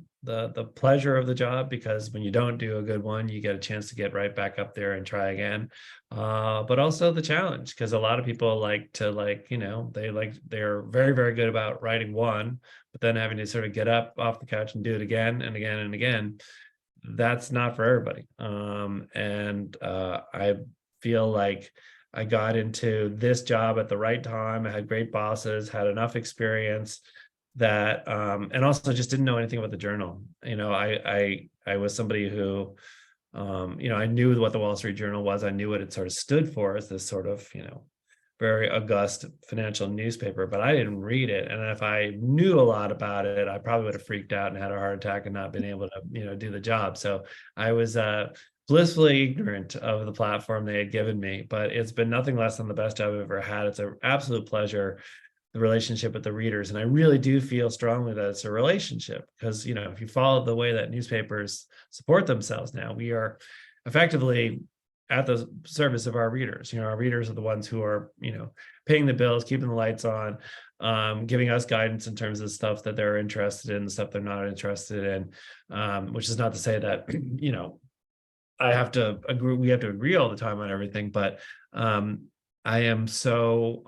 Speaker 2: pleasure of the job, because when you don't do a good one, you get a chance to get right back up there and try again. But also the challenge, because a lot of people they're very, very good about writing one, but then having to sort of get up off the couch and do it again and again and again. That's not for everybody. I feel like I got into this job at the right time. I had great bosses, had enough experience that, and also just didn't know anything about the journal. I was somebody who, I knew what the Wall Street Journal was. I knew what it sort of stood for as this sort of, very august financial newspaper, but I didn't read it. And if I knew a lot about it, I probably would have freaked out and had a heart attack and not been able to, do the job. So I was blissfully ignorant of the platform they had given me, but it's been nothing less than the best job I've ever had. It's an absolute pleasure, the relationship with the readers. And I really do feel strongly that it's a relationship because, if you follow the way that newspapers support themselves now, we are effectively at the service of our readers. Our readers are the ones who are, paying the bills, keeping the lights on, giving us guidance in terms of stuff that they're interested in, the stuff they're not interested in, which is not to say that, I have to agree, we have to agree all the time on everything, but I am so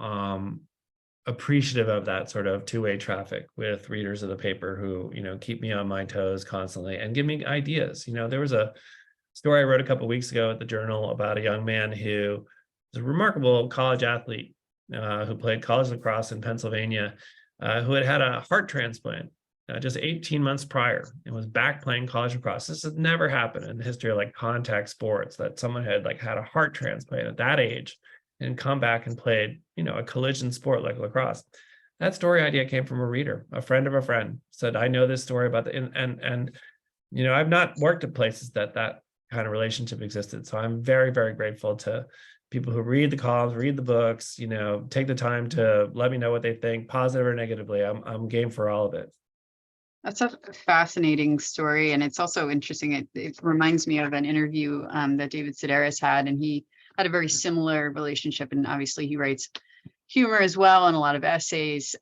Speaker 2: appreciative of that sort of two-way traffic with readers of the paper who, keep me on my toes constantly and give me ideas. There was a story I wrote a couple of weeks ago at the Journal about a young man who was a remarkable college athlete who played college lacrosse in Pennsylvania, who had had a heart transplant just 18 months prior and was back playing college lacrosse. This has never happened in the history of contact sports, that someone had had a heart transplant at that age and come back and played, a collision sport like lacrosse. That story idea came from a reader, a friend of a friend said, I know this story about the, and I've not worked at places that kind of relationship existed. So I'm very, very grateful to people who read the columns, read the books, take the time to let me know what they think, positive or negatively. I'm game for all of it.
Speaker 1: That's a fascinating story. And it's also interesting. It reminds me of an interview that David Sedaris had, and he had a very similar relationship. And obviously he writes humor as well and a lot of essays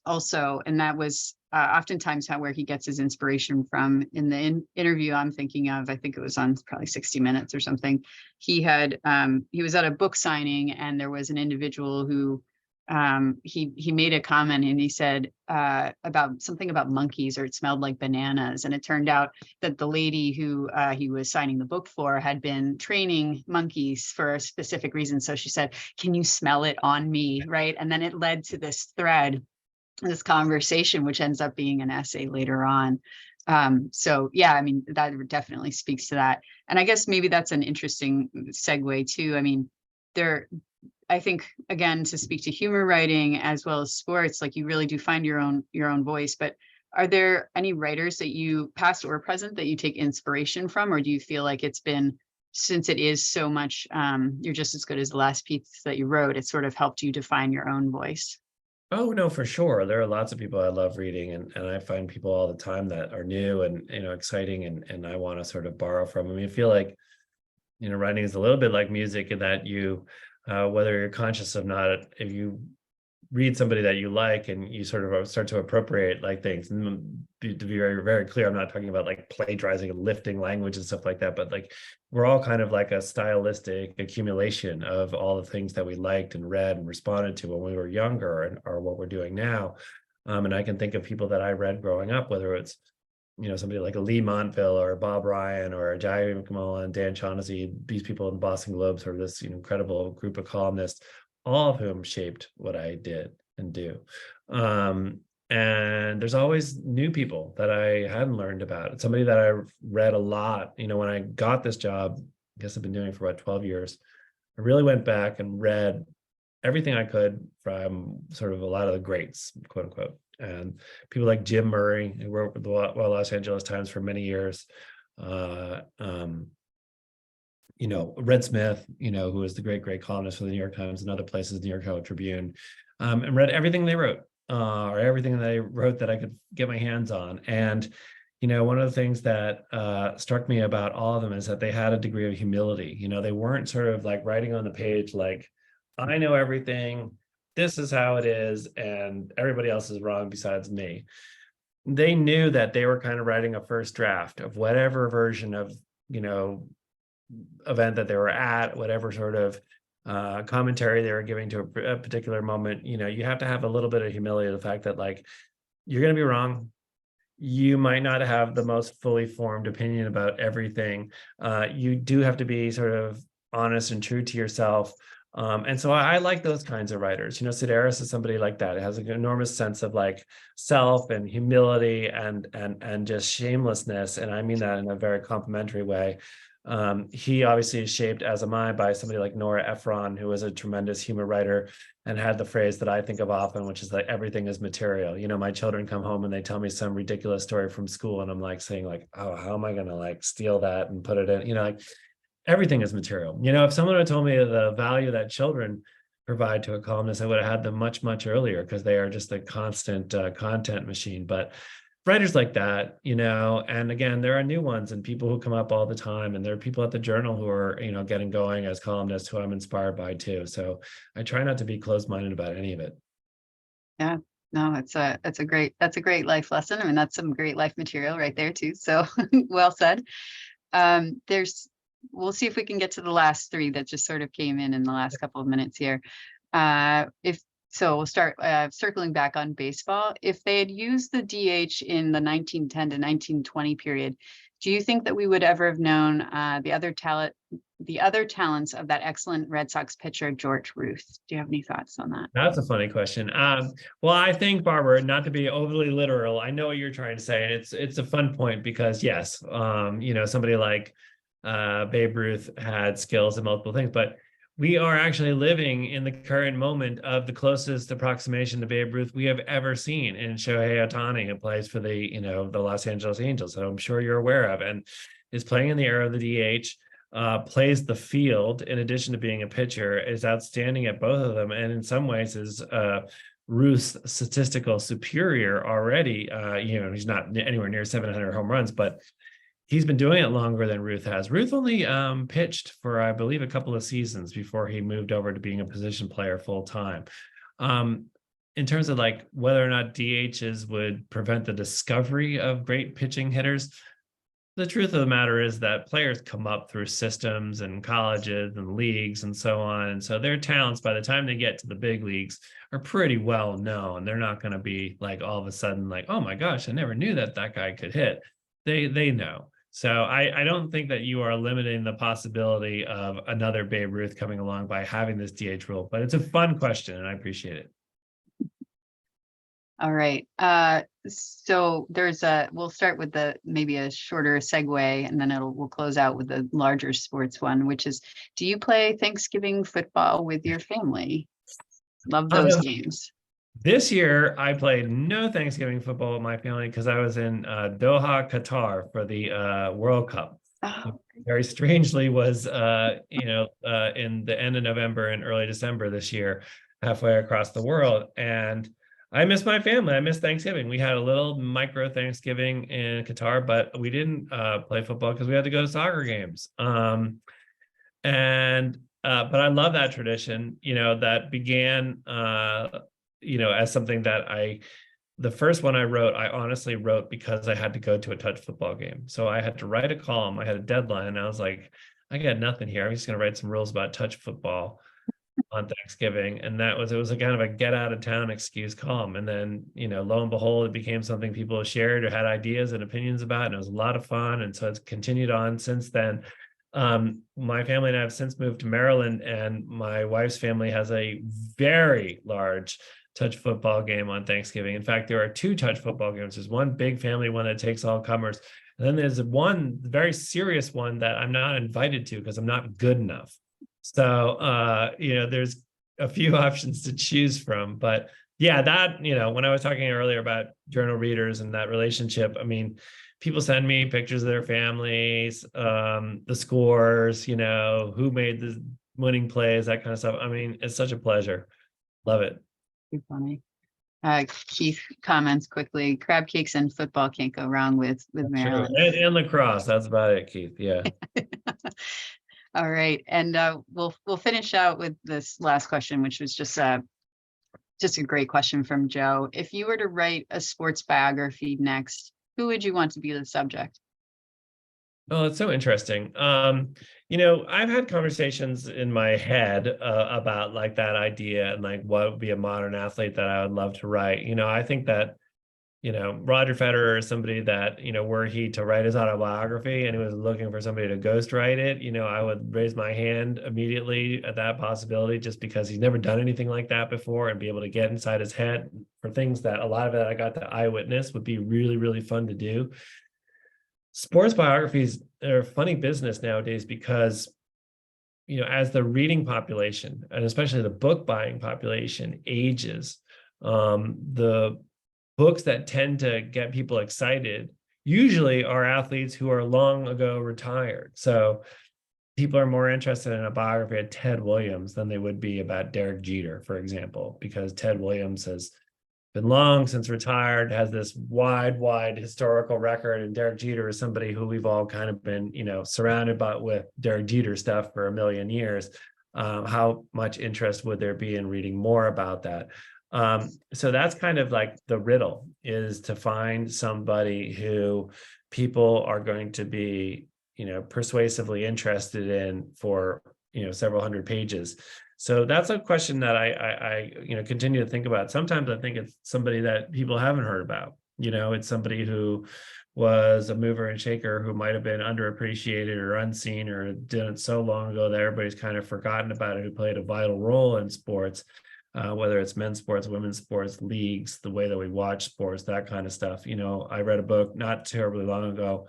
Speaker 1: also. And that was oftentimes where he gets his inspiration from. In the interview I'm thinking of, I think it was on probably 60 Minutes or something. He was at a book signing, and there was an individual who he made a comment, and he said about something about monkeys, or it smelled like bananas. And it turned out that the lady who he was signing the book for had been training monkeys for a specific reason. So she said, "Can you smell it on me?" Right. And then it led to this thread, this conversation, which ends up being an essay later on. So yeah, I mean, that definitely speaks to that. And I guess maybe that's an interesting segue too. I mean, I think, again, to speak to humor writing as well as sports, you really do find your own voice. But are there any writers that you, past or present, that you take inspiration from, or do you feel like it's been, since it is so much, you're just as good as the last piece that you wrote, it sort of helped you define your own voice?
Speaker 2: Oh, no, for sure. There are lots of people I love reading, and I find people all the time that are new and, exciting, and I want to sort of borrow from. I mean, I feel like, writing is a little bit like music in that you, whether you're conscious of not, if you read somebody that you like and you sort of start to appropriate things, and to be very, very clear, I'm not talking about plagiarizing and lifting language and stuff like that, but we're all kind of like a stylistic accumulation of all the things that we liked and read and responded to when we were younger, or what we're doing now. And I can think of people that I read growing up, whether it's somebody like a Lee Montville or Bob Ryan or Jai McMullen, Dan Shaughnessy, these people in the Boston Globe, sort of this incredible group of columnists, all of whom shaped what I did and do. And there's always new people that I hadn't learned about. Somebody that I read a lot, when I got this job, I guess I've been doing it for about 12 years. I really went back and read everything I could from sort of a lot of the greats, quote unquote. And people like Jim Murray, who wrote with the Los Angeles Times for many years. Red Smith, who was the great columnist for the New York Times and other places, New York Herald Tribune, and read everything they wrote, or everything they wrote that I could get my hands on. And, one of the things that struck me about all of them is that they had a degree of humility. They weren't sort of writing on the page, I know everything, this is how it is, and everybody else is wrong besides me. They knew that they were kind of writing a first draft of whatever version of, event that they were at, whatever sort of commentary they were giving to a particular moment. You have to have a little bit of humility of the fact that you're going to be wrong. You might not have the most fully formed opinion about everything. You do have to be sort of honest and true to yourself. And so I like those kinds of writers. Sedaris is somebody like that. It has an enormous sense of like self and humility and just shamelessness. And I mean that in a very complimentary way. He obviously is shaped, as am I, by somebody like Nora Ephron, who was a tremendous humor writer and had the phrase that I think of often, which is like everything is material. My children come home and they tell me some ridiculous story from school, and I'm like saying like, oh, how am I going to like steal that and put it in? Like everything is material. If someone had told me the value that children provide to a columnist, I would have had them much, much earlier, because they are just a constant content machine. But writers like that, and again, there are new ones and people who come up all the time. And there are people at the Journal who are, getting going as columnists who I'm inspired by too. So I try not to be closed-minded about any of it.
Speaker 1: Yeah, no, that's a great life lesson. I mean, that's some great life material right there too. So well said. We'll see if we can get to the last three that just sort of came in the last couple of minutes here. We'll start circling back on baseball. If they had used the DH in the 1910 to 1920 period, do you think that we would ever have known the other talents of that excellent Red Sox pitcher, George Ruth? Do you have any thoughts on that?
Speaker 2: That's a funny question. Well, I think, Barbara, not to be overly literal, I know what you're trying to say, and it's a fun point because yes, somebody like Babe Ruth had skills in multiple things, but we are actually living in the current moment of the closest approximation to Babe Ruth we have ever seen in Shohei Ohtani, who plays for the Los Angeles Angels, that I'm sure you're aware of, and is playing in the era of the DH, plays the field in addition to being a pitcher, is outstanding at both of them, and in some ways is Ruth's statistical superior already. He's not anywhere near 700 home runs, but he's been doing it longer than Ruth has. Ruth only pitched for, I believe, a couple of seasons before he moved over to being a position player full time. In terms of like whether or not DHs would prevent the discovery of great pitching hitters, the truth of the matter is that players come up through systems and colleges and leagues and so on. And so their talents, by the time they get to the big leagues, are pretty well known. They're not going to be like all of a sudden like, oh my gosh, I never knew that guy could hit. They know. So I don't think that you are limiting the possibility of another Babe Ruth coming along by having this DH rule, but it's a fun question and I appreciate it.
Speaker 1: All right. So we'll start with maybe a shorter segue, and then we'll close out with the larger sports one, which is, do you play Thanksgiving football with your family? Love those games.
Speaker 2: This year, I played no Thanksgiving football with my family because I was in Doha, Qatar for the World Cup.
Speaker 1: Oh.
Speaker 2: Very strangely was, in the end of November and early December this year, halfway across the world. And I miss my family. I miss Thanksgiving. We had a little micro Thanksgiving in Qatar, but we didn't play football because we had to go to soccer games. But I love that tradition, that began as something that the first one I wrote, I honestly wrote because I had to go to a touch football game. So I had to write a column. I had a deadline. And I was like, I got nothing here. I'm just going to write some rules about touch football on Thanksgiving. And it was a kind of a get out of town excuse column. And then, lo and behold, it became something people shared or had ideas and opinions about. And it was a lot of fun. And so it's continued on since then. My family and I have since moved to Maryland, and my wife's family has a very large touch football game on Thanksgiving. In fact, there are two touch football games. There's one big family one that takes all comers. And then there's one very serious one that I'm not invited to because I'm not good enough. So, there's a few options to choose from. But yeah, that, when I was talking earlier about Journal readers and that relationship, I mean, people send me pictures of their families, the scores, who made the winning plays, that kind of stuff. I mean, it's such a pleasure. Love it.
Speaker 1: Too funny. Keith comments quickly, crab cakes and football can't go wrong with Maryland.
Speaker 2: And lacrosse, that's about it, Keith. Yeah.
Speaker 1: All right. And we'll finish out with this last question, which was just a great question from Joe. If you were to write a sports biography next, who would you want to be the subject?
Speaker 2: Oh, it's so interesting. I've had conversations in my head about like that idea and like what would be a modern athlete that I would love to write. I think that Roger Federer is somebody that, were he to write his autobiography and he was looking for somebody to ghostwrite it, I would raise my hand immediately at that possibility, just because he's never done anything like that before, and be able to get inside his head for things that a lot of it I got to eyewitness would be really, really fun to do. Sports biographies are a funny business nowadays because, as the reading population, and especially the book buying population, ages, the books that tend to get people excited usually are athletes who are long ago retired. So people are more interested in a biography of Ted Williams than they would be about Derek Jeter, for example, because Ted Williams has been long since retired, has this wide historical record, and Derek Jeter is somebody who we've all kind of been, surrounded by with Derek Jeter stuff for a million years. How much interest would there be in reading more about that? So that's kind of like the riddle, is to find somebody who people are going to be, persuasively interested in for, several hundred pages. So that's a question that I continue to think about. Sometimes I think it's somebody that people haven't heard about. It's somebody who was a mover and shaker who might have been underappreciated or unseen, or did it so long ago that everybody's kind of forgotten about it, who played a vital role in sports. Whether it's men's sports, women's sports, leagues, the way that we watch sports, that kind of stuff. I read a book not terribly long ago.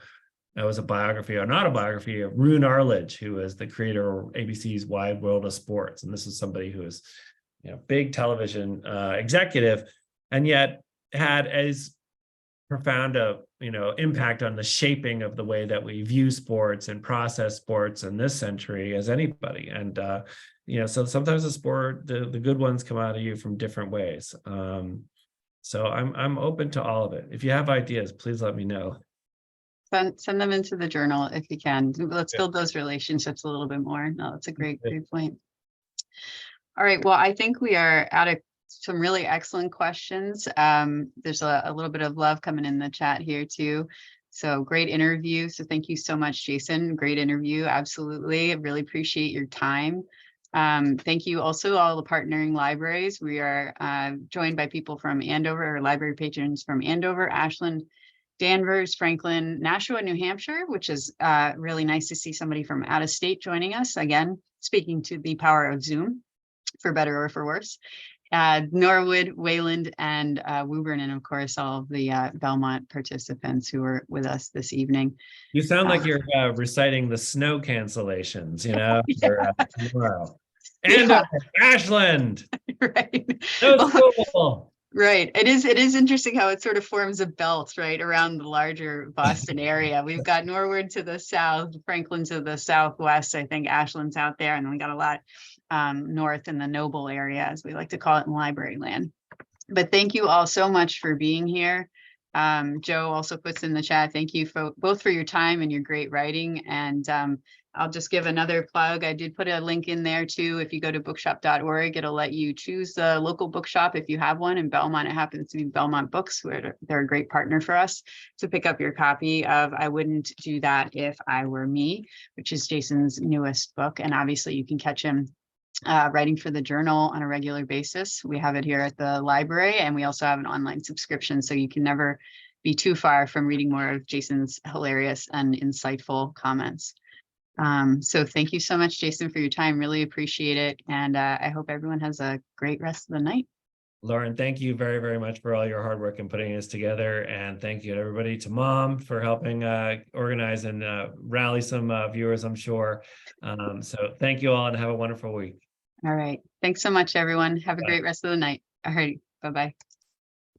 Speaker 2: It was a biography, or not a biography, of Roone Arledge, who is the creator of ABC's Wide World of Sports. And this is somebody who is, big television executive, and yet had as profound a impact on the shaping of the way that we view sports and process sports in this century as anybody. And so sometimes the sport, the good ones come out of you from different ways. So I'm open to all of it. If you have ideas, please let me know.
Speaker 1: Send them into the journal if you can. Let's build those relationships a little bit more. No, that's a great point. All right. Well, I think we are out of some really excellent questions. There's a little bit of love coming in the chat here too. So great interview. So thank you so much, Jason. Great interview. Absolutely. I really appreciate your time. Thank you also all the partnering libraries. We are joined by people from Andover, or library patrons from Andover, Ashland, Danvers, Franklin, Nashua, New Hampshire, which is really nice to see somebody from out of state joining us. Again, speaking to the power of Zoom, for better or for worse. Norwood, Wayland, and Woburn, and of course, all of the Belmont participants who are with us this evening.
Speaker 2: You sound like you're reciting the snow cancellations,
Speaker 1: Yeah.
Speaker 2: for tomorrow. And Ashland.
Speaker 1: Right.
Speaker 2: So cool.
Speaker 1: Right. It is interesting how it sort of forms a belt right around the larger Boston area. We've got Norwood to the south, Franklin to the southwest. I think Ashland's out there, and then we got a lot north in the Noble area, as we like to call it in library land. But thank you all so much for being here. Joe also puts in the chat, thank you both for your time and your great writing. And I'll just give another plug. I did put a link in there too. If you go to bookshop.org, it'll let you choose the local bookshop if you have one. In Belmont, it happens to be Belmont Books, where they're a great partner for us, to pick up your copy of I Wouldn't Do That If I Were Me, which is Jason's newest book. And obviously you can catch him writing for the journal on a regular basis. We have it here at the library, and we also have an online subscription, so you can never be too far from reading more of Jason's hilarious and insightful comments. So thank you so much, Jason, for your time. Really appreciate it. And I hope everyone has a great rest of the night.
Speaker 2: Lauren, thank you very, very much for all your hard work in putting this together. And thank you to everybody, to Mom for helping organize and rally some viewers, I'm sure. So thank you all, and have a wonderful week.
Speaker 1: All right. Thanks so much, everyone. Have a great rest of the night. All right. Bye-bye.